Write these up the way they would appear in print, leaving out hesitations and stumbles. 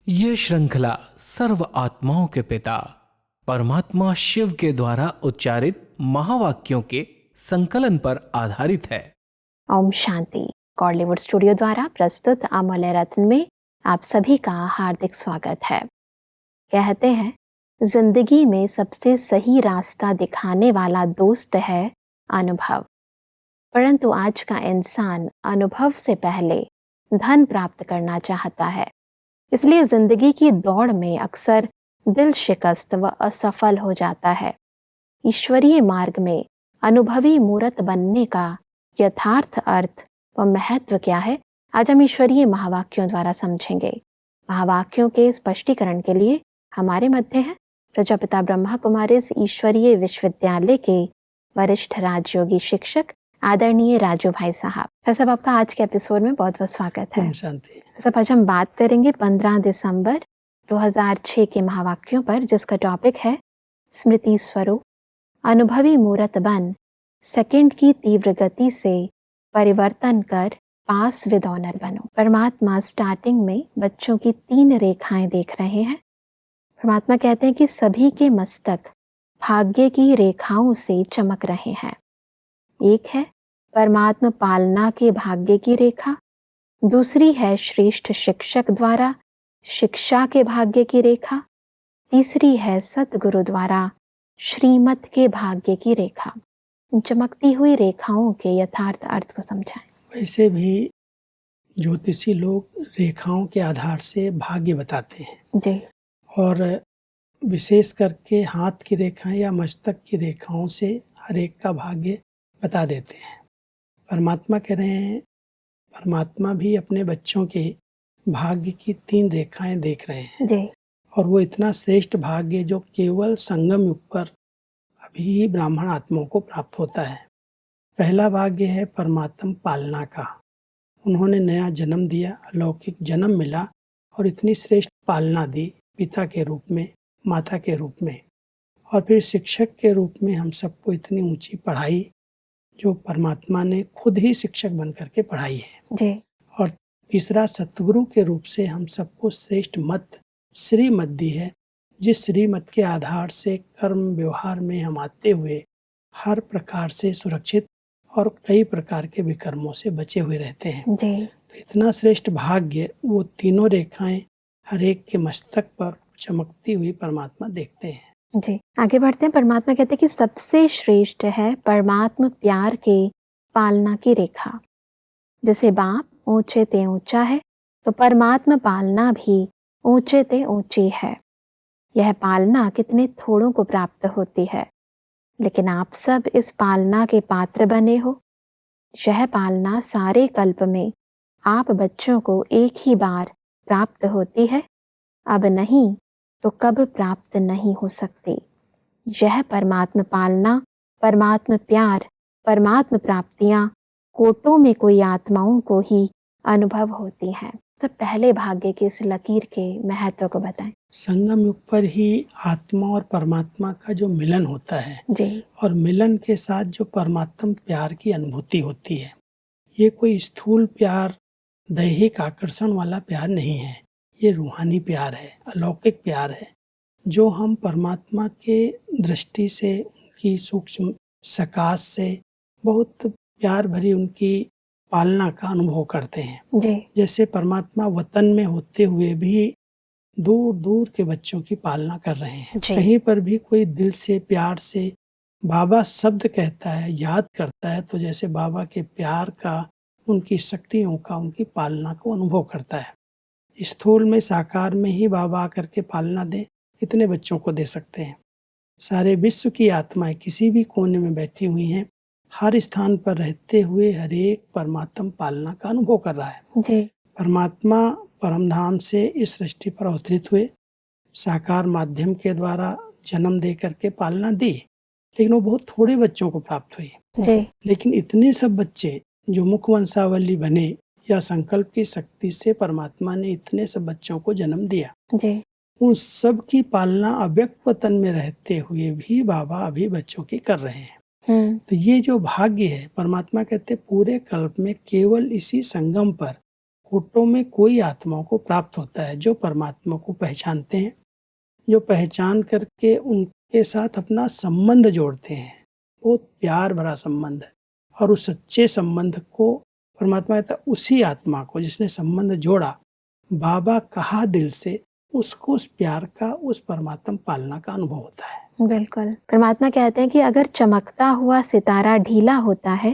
ये श्रृंखला सर्व आत्माओं के पिता परमात्मा शिव के द्वारा उच्चारित महावाक्यों के संकलन पर आधारित है। ओम शांति। कॉलीवुड स्टूडियो द्वारा प्रस्तुत अमूल्य रत्न में आप सभी का हार्दिक स्वागत है। कहते हैं, जिंदगी में सबसे सही रास्ता दिखाने वाला दोस्त है अनुभव। परंतु आज का इंसान अनुभव से पहले धन प्राप्त करना चाहता है, इसलिए जिंदगी की दौड़ में अक्सर दिल शिकस्त व असफल हो जाता है। ईश्वरीय मार्ग में अनुभवी मूर्त बनने का यथार्थ अर्थ व महत्व क्या है, आज हम ईश्वरीय महावाक्यों द्वारा समझेंगे। महावाक्यों के स्पष्टीकरण के लिए हमारे मध्य हैं प्रजापिता ब्रह्मा कुमारीज ईश्वरीय विश्वविद्यालय के वरिष्ठ राजयोगी शिक्षक आदरणीय राजू भाई साहब। सब आपका आज के एपिसोड में बहुत बहुत स्वागत है। शांति। सब आज हम बात करेंगे 15 दिसंबर 2006 के महावाक्यों पर, जिसका टॉपिक है स्मृति स्वरूप, अनुभवी मूर्त बन, सेकंड की तीव्र गति से परिवर्तन कर पास विद ऑनर बनो। परमात्मा स्टार्टिंग में बच्चों की 3 रेखाएं देख रहे हैं। परमात्मा कहते हैं कि सभी के मस्तक भाग्य की रेखाओं से चमक रहे हैं। एक है परमात्मा पालना के भाग्य की रेखा, दूसरी है श्रेष्ठ शिक्षक द्वारा शिक्षा के भाग्य की रेखा, तीसरी है सतगुरु द्वारा श्रीमत के भाग्य की रेखा। इन चमकती हुई रेखाओं के यथार्थ अर्थ को समझाएं। वैसे भी ज्योतिषी लोग रेखाओं के आधार से भाग्य बताते हैं जी। और विशेष करके हाथ की रेखाएं या मस्तक की रेखाओं से हर एक का भाग्य बता देते हैं। परमात्मा कह रहे हैं, परमात्मा भी अपने बच्चों के भाग्य की 3 रेखाएं देख रहे हैं जी। और वो इतना श्रेष्ठ भाग्य जो केवल संगम युग पर अभी ब्राह्मण आत्माओं को प्राप्त होता है। पहला भाग्य है परमात्मा पालना का। उन्होंने नया जन्म दिया, अलौकिक जन्म मिला और इतनी श्रेष्ठ पालना दी, पिता के रूप में, माता के रूप में, और फिर शिक्षक के रूप में हम सबको इतनी ऊंची पढ़ाई जो परमात्मा ने खुद ही शिक्षक बन करके पढ़ाई है जी। और तीसरा सतगुरु के रूप से हम सबको श्रेष्ठ मत श्रीमत दी है, जिस श्रीमत के आधार से कर्म व्यवहार में हम आते हुए हर प्रकार से सुरक्षित और कई प्रकार के विकर्मों से बचे हुए रहते हैं। जी। तो इतना श्रेष्ठ भाग्य वो तीनों रेखाएं हर एक के मस्तक पर चमकती हुई परमात्मा देखते हैं। जी, आगे बढ़ते हैं। परमात्मा कहते हैं कि सबसे श्रेष्ठ है परमात्मा प्यार के पालना की रेखा। जैसे बाप ऊंचे ते ऊंचा है, तो परमात्मा पालना भी ऊंचे ते ऊंची है। यह पालना कितने थोड़ों को प्राप्त होती है, लेकिन आप सब इस पालना के पात्र बने हो। यह पालना सारे कल्प में आप बच्चों को एक ही बार प्राप्त होती है, अब नहीं तो कब प्राप्त नहीं हो सकती। यह परमात्मा पालना, परमात्मा प्यार, परमात्मा प्राप्तियां कोटों में कोई आत्माओं को ही अनुभव होती हैं। तो पहले भाग्य की इस लकीर के महत्व को बताएं। संगम युग पर ही आत्मा और परमात्मा का जो मिलन होता है जी। और मिलन के साथ जो परमात्मा प्यार की अनुभूति होती है, ये कोई स्थूल प्यार, दैहिक आकर्षण वाला प्यार नहीं है। ये रूहानी प्यार है, अलौकिक प्यार है, जो हम परमात्मा के दृष्टि से, उनकी सूक्ष्म सकाश से बहुत प्यार भरी उनकी पालना का अनुभव करते हैं। जी। जैसे परमात्मा वतन में होते हुए भी दूर दूर के बच्चों की पालना कर रहे हैं। कहीं पर भी कोई दिल से प्यार से बाबा शब्द कहता है, याद करता है, तो जैसे बाबा के प्यार का, उनकी शक्तियों का, उनकी पालना को अनुभव करता है। स्थूल में, साकार में ही बाबा आकर के पालना दे, कितने बच्चों को दे सकते हैं। सारे विश्व की आत्माएं किसी भी कोने में बैठी हुई हैं, हर स्थान पर रहते हुए हर एक परमात्मा पालना का अनुभव कर रहा है। जी। परमात्मा परमधाम से इस सृष्टि पर अवतरित हुए, साकार माध्यम के द्वारा जन्म दे करके पालना दी, लेकिन वो बहुत थोड़े बच्चों को प्राप्त हुई। जी। लेकिन इतने सब बच्चे जो मुख वंशावली बने, या संकल्प की शक्ति से परमात्मा ने इतने सब बच्चों को जन्म दिया, जी। उन सब की पालना अव्यक्त वतन में रहते हुए भी बाबा अभी बच्चों की कर रहे हैं। तो ये जो भाग्य है, परमात्मा कहते पूरे कल्प में केवल इसी संगम पर फोटो में कोई आत्माओं को प्राप्त होता है जो परमात्मा को पहचानते हैं, जो पहचान करके उनके साथ अपना संबंध जोड़ते हैं, बहुत प्यार भरा संबंध है। और उस सच्चे संबंध को परमात्मा कहता है, उसी आत्मा को जिसने संबंध जोड़ा, बाबा कहा दिल से, उसको उस प्यार का, उस परमात्मा पालना का अनुभव होता है। बिल्कुल। परमात्मा कहते हैं कि अगर चमकता हुआ सितारा ढीला होता है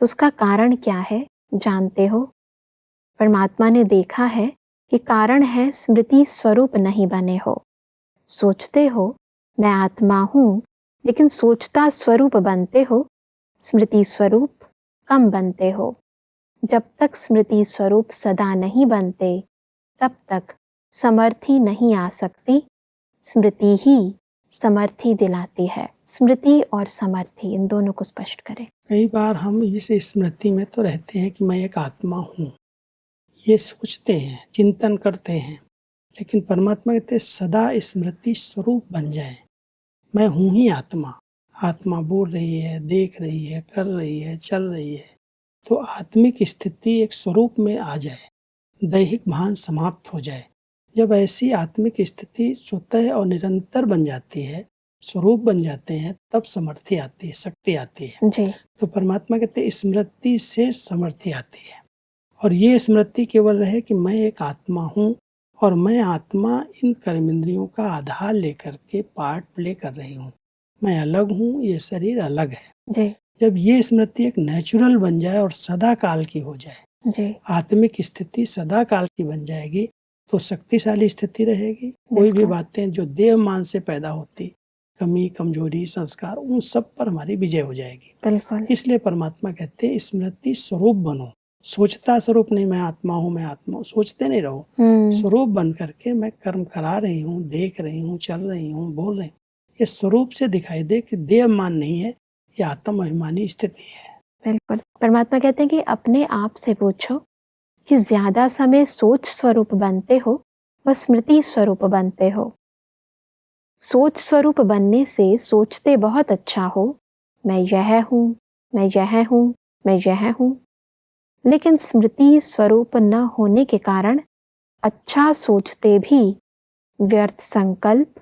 तो उसका कारण क्या है जानते हो? परमात्मा ने देखा है कि कारण है स्मृति स्वरूप नहीं बने हो। सोचते हो मैं आत्मा हूँ, लेकिन सोचता स्वरूप बनते हो, स्मृति स्वरूप कम बनते हो। जब तक स्मृति स्वरूप सदा नहीं बनते, तब तक समर्थी नहीं आ सकती। स्मृति ही समर्थी दिलाती है। स्मृति और समर्थी, इन दोनों को स्पष्ट करें। कई बार हम इस स्मृति में तो रहते हैं कि मैं एक आत्मा हूँ, ये सोचते हैं, चिंतन करते हैं, लेकिन परमात्मा कहते हैं सदा स्मृति स्वरूप बन जाए। मैं हूँ ही आत्मा। आत्मा बोल रही है, देख रही है, कर रही है, चल रही है, तो आत्मिक स्थिति एक स्वरूप में आ जाए, दैहिक भान समाप्त हो जाए। जब ऐसी आत्मिक स्थिति स्वतः और निरंतर बन जाती है, स्वरूप बन जाते हैं, तब समर्थी आती है, शक्ति आती है जी। तो परमात्मा कहते हैं स्मृति से समर्थी आती है। और ये स्मृति केवल रहे कि मैं एक आत्मा हूँ और मैं आत्मा इन कर्मेंद्रियों का आधार लेकर के पार्ट प्ले कर रही हूँ। मैं अलग हूँ, ये शरीर अलग है। जी। जब ये स्मृति एक नेचुरल बन जाए और सदा काल की हो जाए, जी। आत्मिक स्थिति सदा काल की बन जाएगी, तो शक्तिशाली स्थिति रहेगी। कोई भी बातें जो देह मान से पैदा होती, कमी, कमजोरी, संस्कार, उन सब पर हमारी विजय हो जाएगी। बिल्कुल। इसलिए परमात्मा कहते हैं स्मृति स्वरूप बनो। सोचता स्वरूप नहीं, मैं आत्मा हूँ, मैं आत्मा हूँ, सोचते नहीं रहो। स्वरूप बन करके मैं कर्म करा रही हूँ, देख रही हूँ, चल रही हूँ, बोल रही हूँ, ये स्वरूप से दिखाई दे कि देह मान नहीं है, ये आत्म अभिमानी स्थिति है। बिल्कुल। परमात्मा कहते हैं कि अपने आप से पूछो कि ज्यादा समय सोच स्वरूप बनते हो व स्मृति स्वरूप बनते हो। सोच स्वरूप बनने से सोचते बहुत अच्छा हो, मैं यह हूँ, मैं यह हूँ, मैं यह हूँ, लेकिन स्मृति स्वरूप न होने के कारण अच्छा सोचते भी व्यर्थ संकल्प,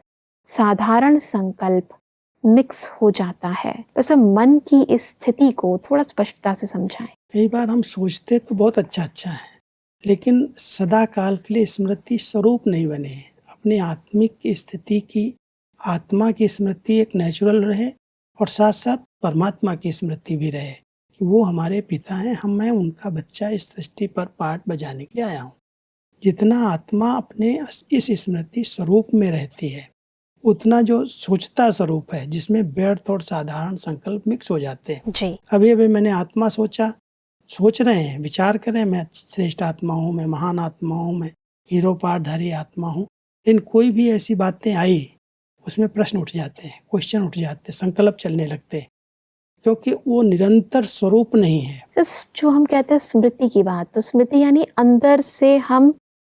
साधारण संकल्प मिक्स हो जाता है। वैसे मन की इस स्थिति को थोड़ा स्पष्टता से समझाएं। कई बार हम सोचते तो बहुत अच्छा है, लेकिन सदा काल के लिए स्मृति स्वरूप नहीं बने हैं। अपनी आत्मिक स्थिति की, आत्मा की स्मृति एक नेचुरल रहे और साथ साथ परमात्मा की स्मृति भी रहे कि वो हमारे पिता हैं, मैं उनका बच्चा इस सृष्टि पर पार्ट बजाने के लिए आया हूँ। जितना आत्मा अपने इस स्मृति स्वरूप में रहती है, उतना जो सोचता स्वरूप है, जिसमें व्यर्थ और साधारण संकल्प मिक्स हो जाते हैं। जी। अभी मैंने आत्मा सोचा, सोच रहे हैं, विचार करें, मैं श्रेष्ठ आत्मा हूँ, मैं महान आत्मा हूँ, मैं हीरो पाठधारी आत्मा हूँ, लेकिन कोई भी ऐसी बातें आई, उसमें प्रश्न उठ जाते हैं, क्वेश्चन उठ जाते हैं, संकल्प चलने लगते हैं, क्योंकि वो निरंतर स्वरूप नहीं है। जो हम कहते हैं स्मृति की बात, तो स्मृति यानी अंदर से हम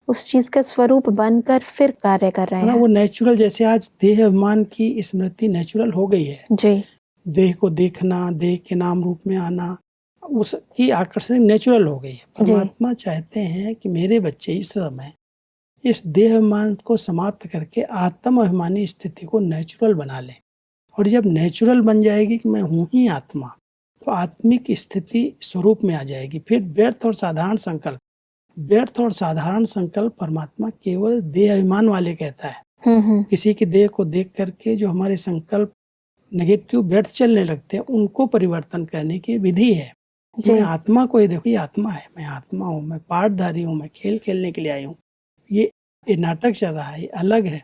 उस चीज का स्वरूप बनकर फिर कार्य कर रहे हैं। वो नेचुरल, जैसे आज देह अभिमान की स्मृति नेचुरल हो गई है। जी। देह को देखना, देह के नाम रूप में आना, उसकी आकर्षण नेचुरल हो गई है। परमात्मा चाहते हैं कि मेरे बच्चे इस समय इस देह अभिमान को समाप्त करके आत्म अभिमानी स्थिति को नेचुरल बना लें। और जब नेचुरल बन जाएगी कि मैं हूँ ही आत्मा, तो आत्मिक स्थिति स्वरूप में आ जाएगी। फिर व्यर्थ और साधारण संकल्प, व्यर्थ और साधारण संकल्प परमात्मा केवल देह अभिमान वाले कहता है। किसी के देह को देख करके जो हमारे संकल्प नेगेटिव व्यर्थ चलने लगते हैं, उनको परिवर्तन करने की विधि है। मैं आत्मा को ही देखो, ये आत्मा है, मैं आत्मा हूँ, मैं पाठधारी हूँ, मैं खेल खेलने के लिए आई हूँ, ये नाटक चल रहा है, ये अलग है।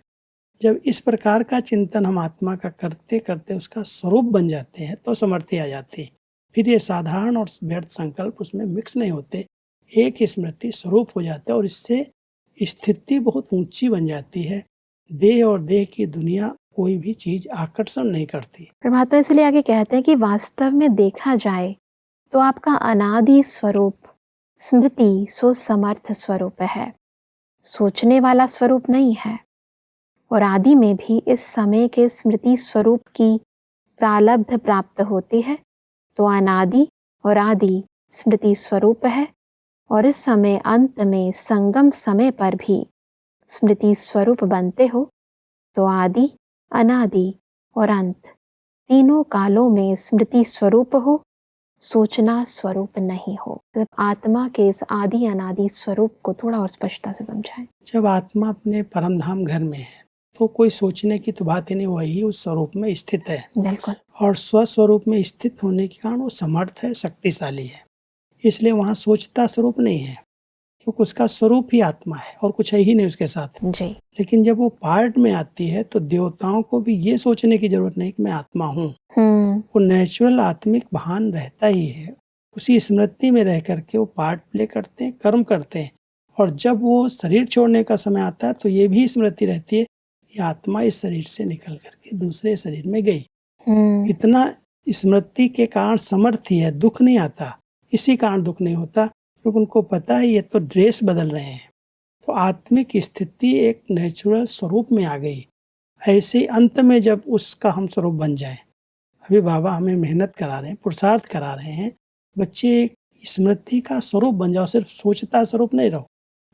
जब इस प्रकार का चिंतन हम आत्मा का करते करते उसका स्वरूप बन जाते हैं, तो समर्थी आ जाती है। फिर ये साधारण और व्यर्थ संकल्प उसमें मिक्स नहीं होते, एक ही स्मृति स्वरूप हो जाता है, और इससे स्थिति बहुत ऊंची बन जाती है। देह और देह की दुनिया कोई भी चीज आकर्षण नहीं करती। परमात्मा इसलिए आगे कहते हैं कि वास्तव में देखा जाए तो आपका अनादि स्वरूप स्मृति सो समर्थ स्वरूप है, सोचने वाला स्वरूप नहीं है। और आदि में भी इस समय के स्मृति स्वरूप की प्रालब्ध प्राप्त होती है, तो अनादि और आदि स्मृति स्वरूप है और इस समय अंत में संगम समय पर भी स्मृति स्वरूप बनते हो, तो आदि, अनादि और अंत तीनों कालों में स्मृति स्वरूप हो, सोचना स्वरूप नहीं हो। जब आत्मा के इस आदि अनादि स्वरूप को थोड़ा और स्पष्टता से समझाएं। जब आत्मा अपने परमधाम घर में है तो कोई सोचने की तो बात ही नहीं, वही उस स्वरूप में स्थित है। बिल्कुल। और स्वस्वरूप में स्थित होने के कारण वो समर्थ है, शक्तिशाली है, इसलिए वहाँ सोचता स्वरूप नहीं है, क्योंकि उसका स्वरूप ही आत्मा है और कुछ है ही नहीं उसके साथ जी। लेकिन जब वो पार्ट में आती है तो देवताओं को भी ये सोचने की जरूरत नहीं कि मैं आत्मा हूँ। वो नेचुरल आत्मिक भान रहता ही है, उसी स्मृति में रह करके वो पार्ट प्ले करते हैं, कर्म करते हैं। और जब वो शरीर छोड़ने का समय आता है तो ये भी स्मृति रहती है कि आत्मा इस शरीर से निकल करके दूसरे शरीर में गई। इतना स्मृति के कारण समर्थ ही है, दुख नहीं आता। इसी कारण दुख नहीं होता क्योंकि उनको पता है ये तो ड्रेस बदल रहे हैं। तो आत्मिक स्थिति एक नेचुरल स्वरूप में आ गई। ऐसे अंत में जब उसका हम स्वरूप बन जाए, अभी बाबा हमें मेहनत करा रहे हैं, पुरुषार्थ करा रहे हैं, बच्चे एक स्मृति का स्वरूप बन जाओ, सिर्फ सोचता स्वरूप नहीं रहो।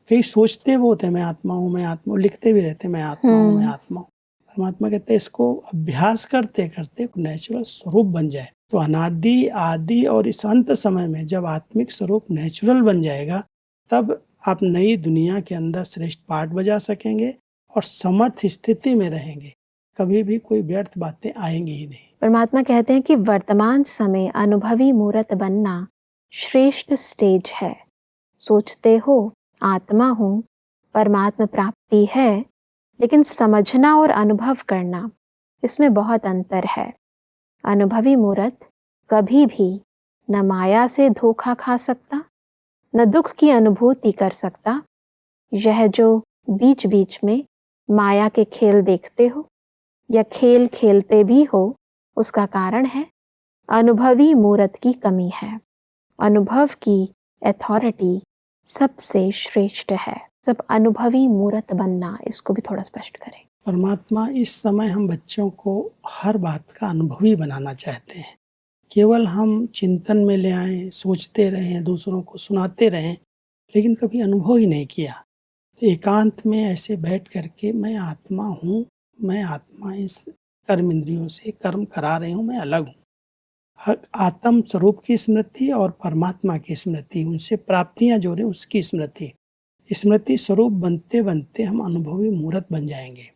कई सोचते बहुत है मैं आत्मा हूँ, मैं आत्मा हूँ, लिखते भी रहते मैं आत्मा हूँ, मैं आत्मा हूँ। परमात्मा कहते हैं इसको अभ्यास करते करते नेचुरल स्वरूप बन जाए। तो अनादि, आदि और इस अंत समय में जब आत्मिक स्वरूप नेचुरल बन जाएगा, तब आप नई दुनिया के अंदर श्रेष्ठ पाठ बजा सकेंगे और समर्थ स्थिति में रहेंगे। कभी भी कोई व्यर्थ बातें आएंगी ही नहीं। परमात्मा कहते हैं कि वर्तमान समय अनुभवी मूर्त बनना श्रेष्ठ स्टेज है। सोचते हो आत्मा हूँ, परमात्मा प्राप्ति है, लेकिन समझना और अनुभव करना, इसमें बहुत अंतर है। अनुभवी मूर्त कभी भी न माया से धोखा खा सकता, न दुख की अनुभूति कर सकता। यह जो बीच बीच में माया के खेल देखते हो या खेल खेलते भी हो, उसका कारण है अनुभवी मूर्त की कमी है। अनुभव की अथॉरिटी सबसे श्रेष्ठ है। सब अनुभवी मूर्त बनना, इसको भी थोड़ा स्पष्ट करें। परमात्मा इस समय हम बच्चों को हर बात का अनुभवी बनाना चाहते हैं। केवल हम चिंतन में ले आए, सोचते रहें, दूसरों को सुनाते रहें, लेकिन कभी अनुभव ही नहीं किया। एकांत में ऐसे बैठ करके मैं आत्मा हूँ, मैं आत्मा इस कर्म इंद्रियों से कर्म करा रही हूँ, मैं अलग हूँ। आत्म स्वरूप की स्मृति और परमात्मा की स्मृति, उनसे प्राप्तियां जोड़ें, उसकी स्मृति। स्मृति स्वरूप बनते बनते हम अनुभवी मूर्त बन जाएंगे।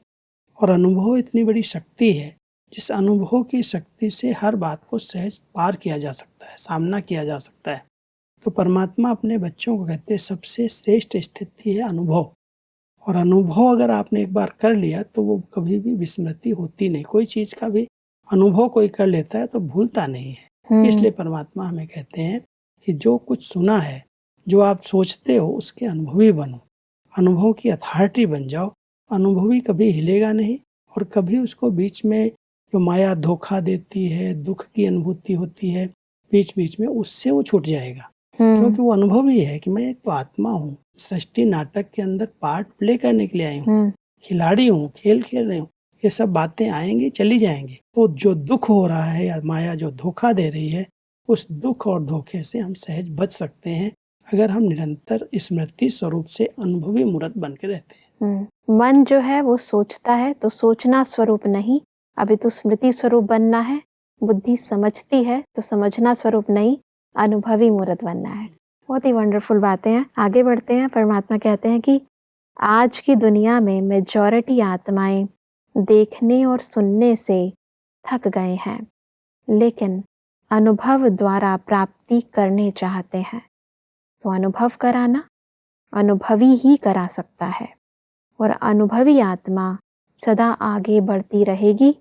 और अनुभव इतनी बड़ी शक्ति है, जिस अनुभव की शक्ति से हर बात को सहज पार किया जा सकता है, सामना किया जा सकता है। तो परमात्मा अपने बच्चों को कहते हैं सबसे श्रेष्ठ स्थिति है अनुभव। और अनुभव अगर आपने एक बार कर लिया तो वो कभी भी विस्मृति होती नहीं। कोई चीज का भी अनुभव कोई कर लेता है तो भूलता नहीं है। इसलिए परमात्मा हमें कहते हैं कि जो कुछ सुना है, जो आप सोचते हो, उसके अनुभवी बनो, अनुभव की अथॉरिटी बन जाओ। अनुभवी कभी हिलेगा नहीं और कभी उसको बीच में जो माया धोखा देती है, दुख की अनुभूति होती है बीच बीच में, उससे वो छूट जाएगा। क्योंकि वो अनुभवी है कि मैं एक तो आत्मा हूँ, सृष्टि नाटक के अंदर पार्ट प्ले करने के लिए आई हूँ, खिलाड़ी हूँ, खेल खेल रही हूँ। ये सब बातें आएंगी, चली जाएंगी। तो जो दुख हो रहा है या माया जो धोखा दे रही है, उस दुख और धोखे से हम सहज बच सकते हैं अगर हम निरंतर स्मृति स्वरूप से अनुभवी मूर्त बन के रहते हैं। मन जो है वो सोचता है तो सोचना स्वरूप नहीं, अभी तो स्मृति स्वरूप बनना है। बुद्धि समझती है तो समझना स्वरूप नहीं, अनुभवी मूर्त बनना है। बहुत ही वंडरफुल बातें हैं। आगे बढ़ते हैं। परमात्मा कहते हैं कि आज की दुनिया में मेजॉरिटी आत्माएं देखने और सुनने से थक गए हैं, लेकिन अनुभव द्वारा प्राप्ति करने चाहते हैं। तो अनुभव कराना अनुभवी ही करा सकता है। और अनुभवी आत्मा सदा आगे बढ़ती रहेगी,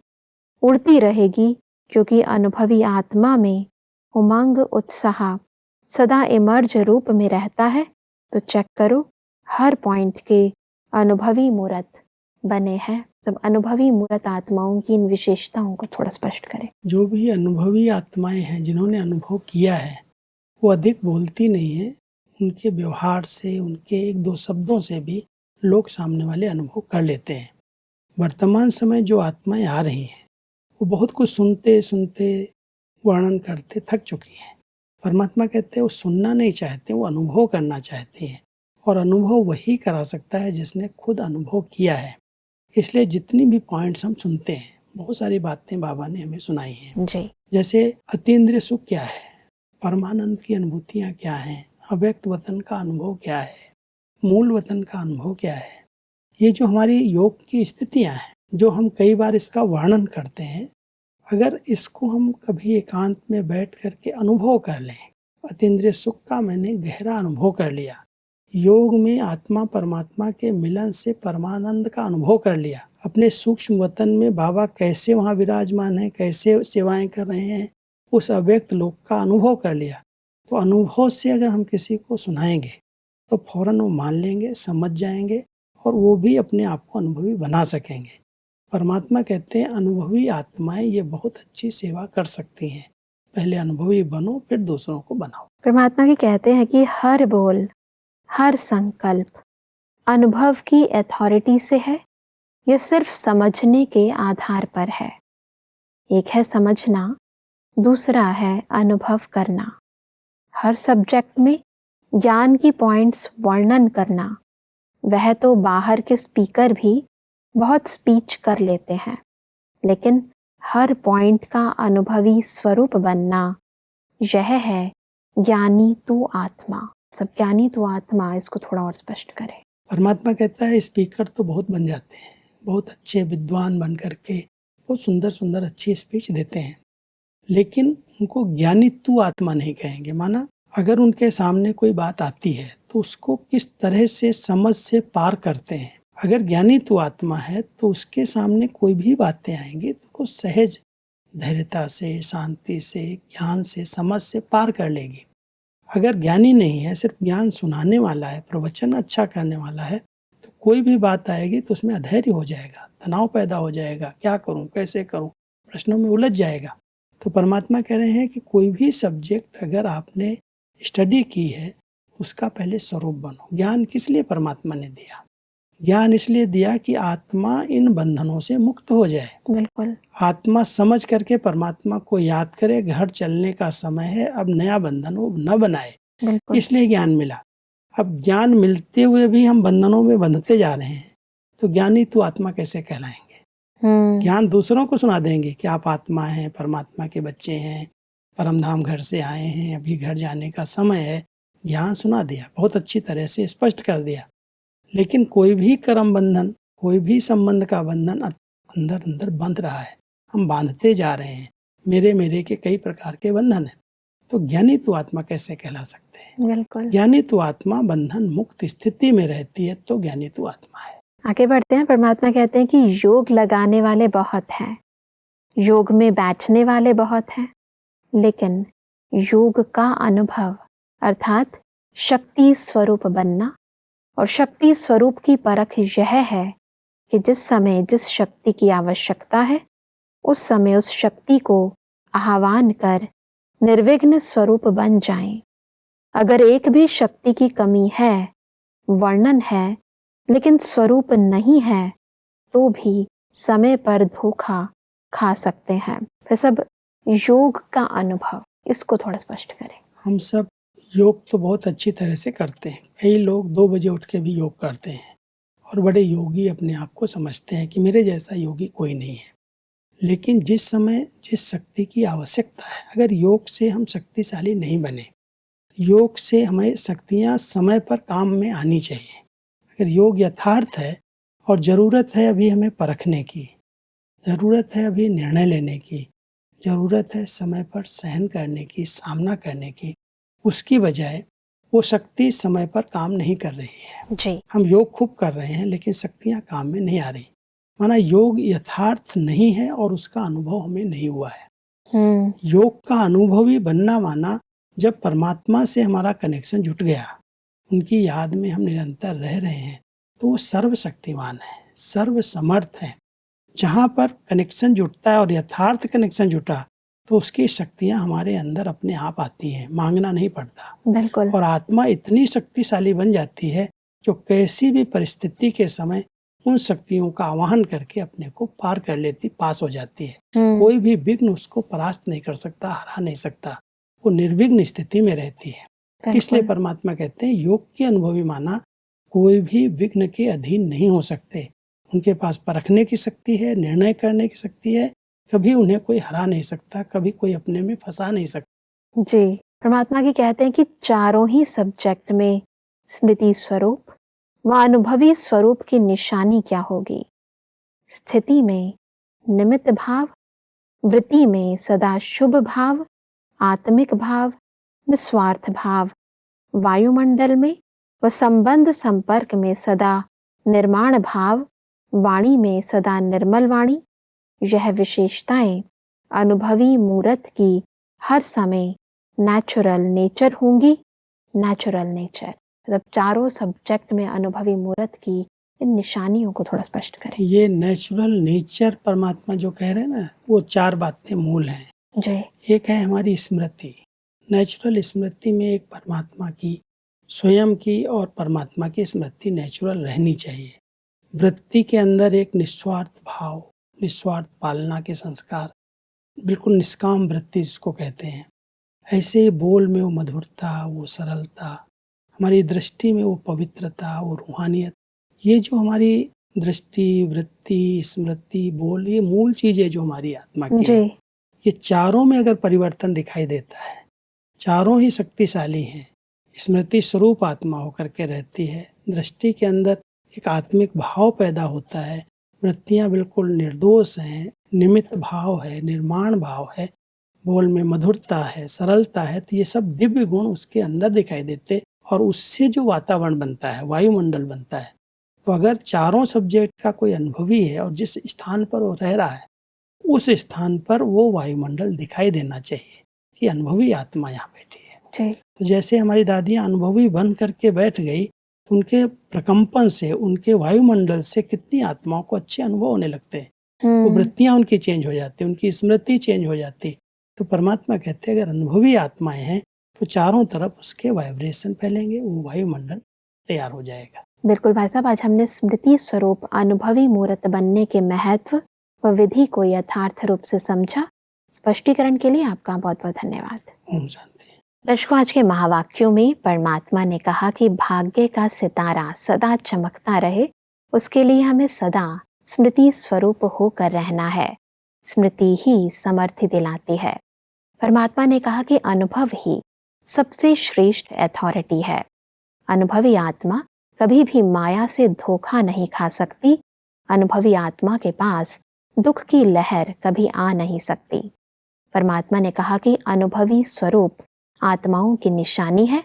उड़ती रहेगी, क्योंकि अनुभवी आत्मा में उमंग, उत्साह सदा इमर्ज रूप में रहता है। तो चेक करो, हर पॉइंट के अनुभवी मूर्त बने हैं। सब अनुभवी मूर्त आत्माओं की इन विशेषताओं को थोड़ा स्पष्ट करें। जो भी अनुभवी आत्माएं हैं, जिन्होंने अनुभव किया है, वो अधिक बोलती नहीं है। उनके व्यवहार से, उनके एक दो शब्दों से भी लोग सामने वाले अनुभव कर लेते हैं। वर्तमान समय जो आत्माएं आ रही हैं, वो बहुत कुछ सुनते सुनते वर्णन करते थक चुकी हैं। परमात्मा कहते हैं वो सुनना नहीं चाहते, वो अनुभव करना चाहते हैं, और अनुभव वही करा सकता है जिसने खुद अनुभव किया है। इसलिए जितनी भी पॉइंट्स हम सुनते हैं, बहुत सारी बातें बाबा ने हमें सुनाई हैं जी। जैसे अतीन्द्रिय सुख क्या है, परमानंद की अनुभूतियाँ क्या हैं, अव्यक्त वतन का अनुभव क्या है, मूल वतन का अनुभव क्या है। ये जो हमारी योग की स्थितियाँ हैं, जो हम कई बार इसका वर्णन करते हैं, अगर इसको हम कभी एकांत में बैठ करके अनुभव कर लें, अतीन्द्रिय सुख का मैंने गहरा अनुभव कर लिया, योग में आत्मा परमात्मा के मिलन से परमानंद का अनुभव कर लिया, अपने सूक्ष्म वतन में बाबा कैसे वहाँ विराजमान हैं, कैसे सेवाएं कर रहे हैं, उस अव्यक्त लोक का अनुभव कर लिया, तो अनुभव से अगर हम किसी को सुनाएंगे तो फौरन वो मान लेंगे, समझ जाएंगे, और वो भी अपने आप को अनुभवी बना सकेंगे। परमात्मा कहते हैं अनुभवी आत्माएं ये बहुत अच्छी सेवा कर सकती हैं, पहले अनुभवी बनो फिर दूसरों को बनाओ। परमात्मा की कहते हैं कि हर बोल, हर संकल्प अनुभव की अथॉरिटी से है, यह सिर्फ समझने के आधार पर है। एक है समझना, दूसरा है अनुभव करना। हर सब्जेक्ट में ज्ञान की पॉइंट्स वर्णन करना, वह तो बाहर के स्पीकर भी बहुत स्पीच कर लेते हैं, लेकिन हर पॉइंट का अनुभवी स्वरूप बनना, यह है ज्ञानी तू आत्मा। सब ज्ञानी तू आत्मा, इसको थोड़ा और स्पष्ट करें। परमात्मा कहता है स्पीकर तो बहुत बन जाते हैं, बहुत अच्छे विद्वान बन करके बहुत सुंदर सुंदर अच्छी स्पीच देते हैं, लेकिन उनको ज्ञानी तू आत्मा नहीं कहेंगे। माना अगर उनके सामने कोई बात आती है तो उसको किस तरह से समझ से पार करते हैं। अगर ज्ञानी तू आत्मा है तो उसके सामने कोई भी बातें आएंगी तो वो सहज धैर्यता से, शांति से, ज्ञान से, समझ से पार कर लेगी। अगर ज्ञानी नहीं है, सिर्फ ज्ञान सुनाने वाला है, प्रवचन अच्छा करने वाला है, तो कोई भी बात आएगी तो उसमें अधैर्य हो जाएगा, तनाव पैदा हो जाएगा, क्या करूं, कैसे करूं, प्रश्नों में उलझ जाएगा। तो परमात्मा कह रहे हैं कि कोई भी सब्जेक्ट अगर आपने स्टडी की है, उसका पहले स्वरूप बनो। ज्ञान किस लिए परमात्मा ने दिया? ज्ञान इसलिए दिया कि आत्मा इन बंधनों से मुक्त हो जाए। बिल्कुल। आत्मा समझ करके परमात्मा को याद करे, घर चलने का समय है, अब नया बंधन वो न बनाए, इसलिए ज्ञान मिला। अब ज्ञान मिलते हुए भी हम बंधनों में बंधते जा रहे हैं, तो ज्ञानी तो आत्मा कैसे कहलाएंगे? ज्ञान दूसरों को सुना देंगे कि आप आत्मा हैं, परमात्मा के बच्चे हैं, परमधाम घर से आए हैं, अभी घर जाने का समय है। ज्ञान सुना दिया, बहुत अच्छी तरह से स्पष्ट कर दिया, लेकिन कोई भी कर्म बंधन, कोई भी संबंध का बंधन अंदर अंदर बंध रहा है, हम बांधते जा रहे हैं। मेरे के कई प्रकार के बंधन हैं, तो ज्ञानी तो आत्मा कैसे कहला सकते हैं? बिल्कुल। ज्ञानी तो आत्मा बंधन मुक्त स्थिति में रहती है, तो ज्ञानी तो आत्मा है। आगे बढ़ते हैं। परमात्मा कहते हैं कि योग लगाने वाले बहुत हैं, योग में बैठने वाले बहुत हैं, लेकिन योग का अनुभव अर्थात शक्ति स्वरूप बनना, और शक्ति स्वरूप की परख यह है कि जिस समय जिस शक्ति की आवश्यकता है, उस समय उस शक्ति को आह्वान कर निर्विघ्न स्वरूप बन जाएं। अगर एक भी शक्ति की कमी है, वर्णन है, लेकिन स्वरूप नहीं है, तो भी समय पर धोखा खा सकते हैं। फिर सब योग का अनुभव, इसको थोड़ा स्पष्ट करें। हम सब योग तो बहुत अच्छी तरह से करते हैं, कई लोग 2 बजे उठ के भी योग करते हैं और बड़े योगी अपने आप को समझते हैं कि मेरे जैसा योगी कोई नहीं है। लेकिन जिस समय जिस शक्ति की आवश्यकता है, अगर योग से हम शक्तिशाली नहीं बने, योग से हमें शक्तियाँ समय पर काम में आनी चाहिए। अगर योग यथार्थ है और ज़रूरत है अभी हमें परखने की, ज़रूरत है अभी निर्णय लेने की, ज़रूरत है समय पर सहन करने की, सामना करने की, उसकी बजाय वो शक्ति समय पर काम नहीं कर रही है जी। हम योग खूब कर रहे हैं लेकिन शक्तियाँ काम में नहीं आ रही। माना योग यथार्थ नहीं है और उसका अनुभव हमें नहीं हुआ है। योग का अनुभवी बनना माना जब परमात्मा से हमारा कनेक्शन जुट गया, उनकी याद में हम निरंतर रह रहे हैं, तो वो सर्वशक्तिमान है, सर्व समर्थ है। जहाँ पर कनेक्शन जुटता है और यथार्थ कनेक्शन जुटा, तो उसकी शक्तियाँ हमारे अंदर अपने आप आती हैं, मांगना नहीं पड़ता। बिल्कुल। और आत्मा इतनी शक्तिशाली बन जाती है जो कैसी भी परिस्थिति के समय उन शक्तियों का आवाहन करके अपने को पार कर लेती, पास हो जाती है। कोई भी विघ्न उसको परास्त नहीं कर सकता, हरा नहीं सकता। वो निर्विघ्न स्थिति में रहती है। इसलिए परमात्मा कहते हैं योग के अनुभवी माना कोई भी विघ्न के अधीन नहीं हो सकते। उनके पास परखने की शक्ति है, निर्णय करने की शक्ति है, कभी उन्हें कोई हरा नहीं सकता, कभी कोई अपने में फंसा नहीं सकता। जी, परमात्मा की कहते हैं कि चारों ही सब्जेक्ट में स्मृति स्वरूप व अनुभवी स्वरूप की निशानी क्या होगी? स्थिति में निमित्त भाव, वृत्ति में सदा शुभ भाव, आत्मिक भाव, निस्वार्थ भाव, वायुमंडल में व संबंध संपर्क में सदा निर्माण भाव, वाणी में सदा निर्मल वाणी। यह विशेषताएं अनुभवी मूर्त की हर समय नेचुरल नेचर होंगी। नेचुरल नेचर मतलब चारों सब्जेक्ट में अनुभवी मूर्त की इन निशानियों को थोड़ा स्पष्ट करें। ये नेचुरल नेचर परमात्मा जो कह रहे हैं ना, वो चार बातें मूल हैं जी। एक है हमारी स्मृति। नेचुरल स्मृति में एक परमात्मा की स्वयं की और परमात्मा की स्मृति नेचुरल रहनी चाहिए। वृत्ति के अंदर एक निस्वार्थ भाव, निस्वार्थ पालना के संस्कार, बिल्कुल निष्काम वृत्ति जिसको कहते हैं। ऐसे ही बोल में वो मधुरता, वो सरलता, हमारी दृष्टि में वो पवित्रता, वो रूहानियत। ये जो हमारी दृष्टि, वृत्ति, स्मृति, बोल, ये मूल चीजें जो हमारी आत्मा की है, ये चारों में अगर परिवर्तन दिखाई देता है, चारों ही शक्तिशाली हैं। स्मृति स्वरूप आत्मा होकर के रहती है। दृष्टि के अंदर एक आत्मिक भाव पैदा होता है। वृत्तियां बिल्कुल निर्दोष हैं, निमित्त भाव है, निर्माण भाव है, बोल में मधुरता है, सरलता है। तो ये सब दिव्य गुण उसके अंदर दिखाई देते और उससे जो वातावरण बनता है, वायुमंडल बनता है। तो अगर चारों सब्जेक्ट का कोई अनुभवी है और जिस स्थान पर वो रह रहा है, उस स्थान पर वो वायुमंडल दिखाई देना चाहिए कि अनुभवी आत्मा यहाँ बैठी है। तो जैसे हमारी दादियाँ अनुभवी बन करके बैठ गई, तो उनके प्रकंपन से, उनके वायुमंडल से कितनी आत्माओं को अच्छे अनुभव होने लगते हैं। वो वृत्तियां उनकी चेंज हो जाती, उनकी स्मृति चेंज हो जाती। तो परमात्मा कहते हैं अगर अनुभवी आत्माएं हैं तो चारों तरफ उसके वाइब्रेशन फैलेंगे, वो वायुमंडल तैयार हो जाएगा। बिल्कुल भाई साहब, आज हमने स्मृति स्वरूप अनुभवी मूर्त बनने के महत्व व विधि को यथार्थ रूप से समझा। स्पष्टीकरण के लिए आपका बहुत बहुत धन्यवाद। ओम शांति। दर्शकों, आज के महावाक्यों में परमात्मा ने कहा कि भाग्य का सितारा सदा चमकता रहे, उसके लिए हमें सदा स्मृति स्वरूप होकर रहना है। स्मृति ही समर्थि दिलाती है। परमात्मा ने कहा कि अनुभव ही सबसे श्रेष्ठ अथॉरिटी है। अनुभवी आत्मा कभी भी माया से धोखा नहीं खा सकती। अनुभवी आत्मा के पास दुख की लहर कभी आ नहीं सकती। परमात्मा ने कहा कि अनुभवी स्वरूप आत्माओं की निशानी है।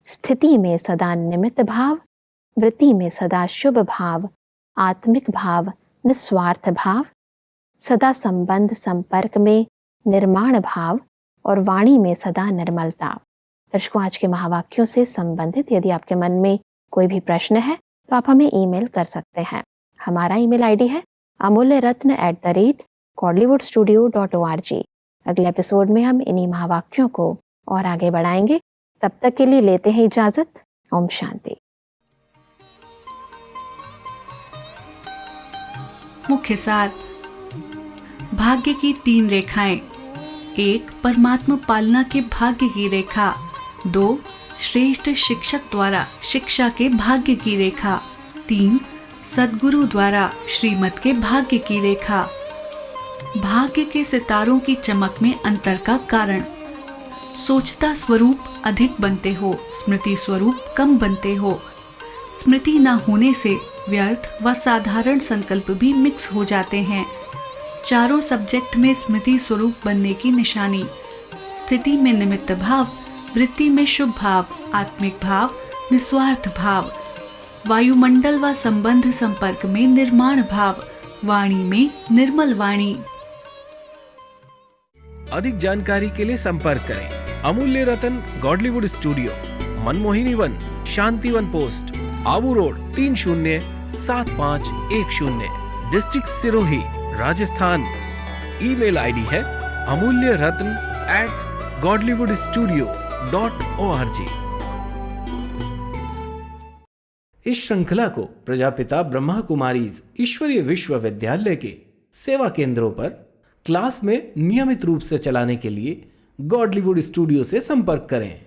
स्थिति में सदा निमित्त भाव, वृत्ति में सदा शुभ भाव, आत्मिक भाव, निस्वार्थ भाव, सदा संबंध संपर्क में निर्माण भाव और वाणी में सदा निर्मलता। दर्शकों, आज के महावाक्यों से संबंधित यदि आपके मन में कोई भी प्रश्न है तो आप हमें ईमेल कर सकते हैं। हमारा ईमेल आईडी है amulyaratna@kollywoodstudio.org। अगले एपिसोड में हम इन्हीं महावाक्यों को और आगे बढ़ाएंगे। तब तक के लिए लेते हैं इजाजत। ओम शांति। मुख्य सार। भाग्य की 3 रेखाएं। 1. परमात्मा पालना के भाग्य की रेखा। 2. श्रेष्ठ शिक्षक द्वारा शिक्षा के भाग्य की रेखा। 3. सद्गुरु द्वारा श्रीमत के भाग्य की रेखा। भाग्य के सितारों की चमक में अंतर का कारण। सोचता स्वरूप अधिक बनते हो, स्मृति स्वरूप कम बनते हो। स्मृति न होने से व्यर्थ व साधारण संकल्प भी मिक्स हो जाते हैं। चारों सब्जेक्ट में स्मृति स्वरूप बनने की निशानी। स्थिति में निमित्त भाव, वृत्ति में शुभ भाव, आत्मिक भाव, निस्वार्थ भाव, वायुमंडल व संबंध संपर्क में निर्माण भाव, वाणी में निर्मल वाणी। अधिक जानकारी के लिए संपर्क करें Amulya Ratan Godlywood Studio, Manmohini Van, Shanti Van post, Abu Road 307510, district Sirohi, Rajasthan. Email ID है amulyaratn@godlywoodstudio.org। इस श्रृंखला को प्रजापिता ब्रह्मा कुमारीज ईश्वरीय विश्वविद्यालय के सेवा केंद्रों पर क्लास में नियमित रूप से चलाने के लिए गॉडलीवुड स्टूडियो से संपर्क करें।